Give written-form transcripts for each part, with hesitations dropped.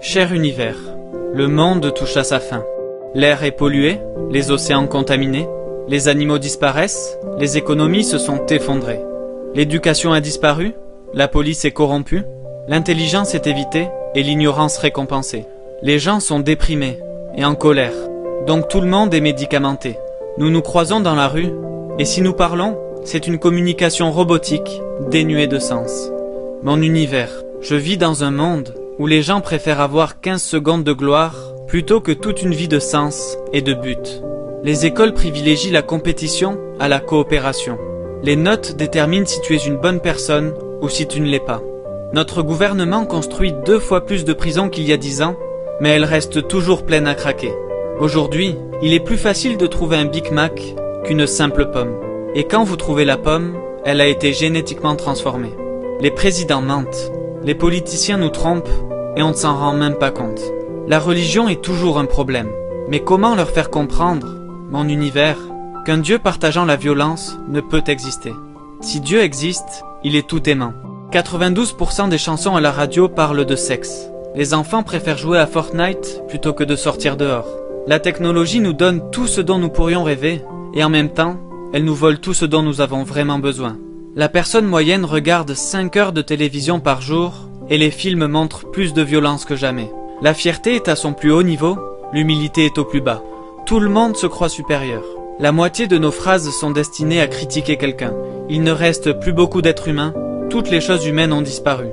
Cher univers, le monde touche à sa fin. L'air est pollué, les océans contaminés, les animaux disparaissent, les économies se sont effondrées. L'éducation a disparu, la police est corrompue, l'intelligence est évitée et l'ignorance récompensée. Les gens sont déprimés et en colère, donc tout le monde est médicamenté. Nous nous croisons dans la rue, et si nous parlons, c'est une communication robotique, dénuée de sens. Mon univers, je vis dans un monde où les gens préfèrent avoir 15 secondes de gloire plutôt que toute une vie de sens et de but. Les écoles privilégient la compétition à la coopération. Les notes déterminent si tu es une bonne personne ou si tu ne l'es pas. Notre gouvernement construit 2 fois plus de prisons qu'il y a 10 ans, mais elles restent toujours pleines à craquer. Aujourd'hui, il est plus facile de trouver un Big Mac qu'une simple pomme. Et quand vous trouvez la pomme, elle a été génétiquement transformée. Les présidents mentent, les politiciens nous trompent et on ne s'en rend même pas compte. La religion est toujours un problème. Mais comment leur faire comprendre, mon univers, qu'un Dieu partageant la violence ne peut exister? Si Dieu existe, il est tout aimant. 92% des chansons à la radio parlent de sexe. Les enfants préfèrent jouer à Fortnite plutôt que de sortir dehors. La technologie nous donne tout ce dont nous pourrions rêver, et en même temps, elle nous vole tout ce dont nous avons vraiment besoin. La personne moyenne regarde 5 heures de télévision par jour, et les films montrent plus de violence que jamais. La fierté est à son plus haut niveau, l'humilité est au plus bas. Tout le monde se croit supérieur. La moitié de nos phrases sont destinées à critiquer quelqu'un. Il ne reste plus beaucoup d'êtres humains, toutes les choses humaines ont disparu.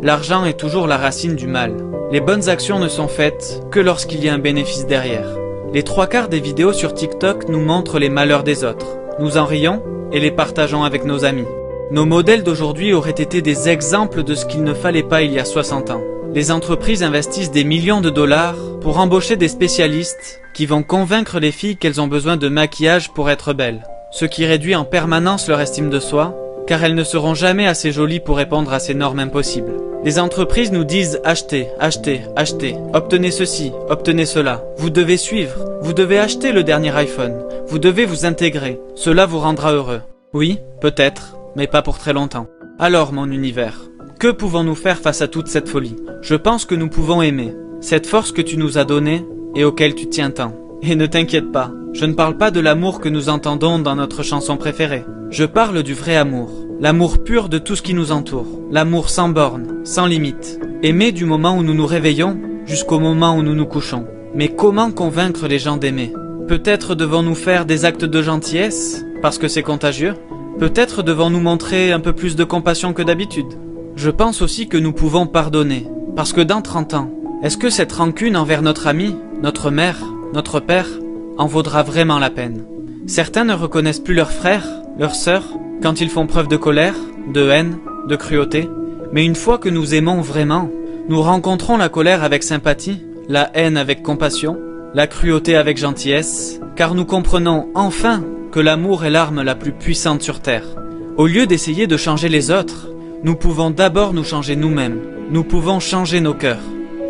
L'argent est toujours la racine du mal. Les bonnes actions ne sont faites que lorsqu'il y a un bénéfice derrière. Les 3/4 des vidéos sur TikTok nous montrent les malheurs des autres. Nous en rions et les partageons avec nos amis. Nos modèles d'aujourd'hui auraient été des exemples de ce qu'il ne fallait pas il y a 60 ans. Les entreprises investissent des millions de dollars pour embaucher des spécialistes qui vont convaincre les filles qu'elles ont besoin de maquillage pour être belles, ce qui réduit en permanence leur estime de soi, car elles ne seront jamais assez jolies pour répondre à ces normes impossibles. Les entreprises nous disent achetez, achetez, achetez, obtenez ceci, obtenez cela, vous devez suivre, vous devez acheter le dernier iPhone, vous devez vous intégrer, cela vous rendra heureux. Oui, peut-être, mais pas pour très longtemps. Alors mon univers, que pouvons-nous faire face à toute cette folie? Je pense que nous pouvons aimer, cette force que tu nous as donnée et auquel tu tiens tant. Et ne t'inquiète pas, je ne parle pas de l'amour que nous entendons dans notre chanson préférée. Je parle du vrai amour, l'amour pur de tout ce qui nous entoure, l'amour sans bornes, sans limite. Aimer du moment où nous nous réveillons jusqu'au moment où nous nous couchons. Mais comment convaincre les gens d'aimer? Peut-être devons-nous faire des actes de gentillesse, parce que c'est contagieux? Peut-être devons-nous montrer un peu plus de compassion que d'habitude? Je pense aussi que nous pouvons pardonner, parce que dans 30 ans, est-ce que cette rancune envers notre ami, notre mère, notre père, en vaudra vraiment la peine? Certains ne reconnaissent plus leurs frères, leurs sœurs, quand ils font preuve de colère, de haine, de cruauté. Mais une fois que nous aimons vraiment, nous rencontrons la colère avec sympathie, la haine avec compassion, la cruauté avec gentillesse, car nous comprenons enfin que l'amour est l'arme la plus puissante sur terre. Au lieu d'essayer de changer les autres, nous pouvons d'abord nous changer nous-mêmes. Nous pouvons changer nos cœurs.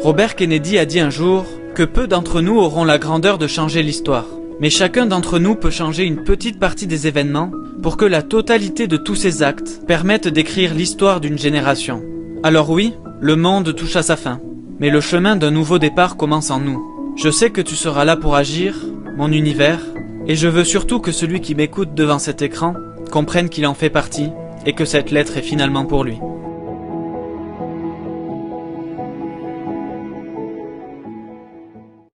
Robert Kennedy a dit un jour que peu d'entre nous auront la grandeur de changer l'histoire. Mais chacun d'entre nous peut changer une petite partie des événements pour que la totalité de tous ces actes permette d'écrire l'histoire d'une génération. Alors oui, le monde touche à sa fin, mais le chemin d'un nouveau départ commence en nous. Je sais que tu seras là pour agir, mon univers, et je veux surtout que celui qui m'écoute devant cet écran comprenne qu'il en fait partie et que cette lettre est finalement pour lui.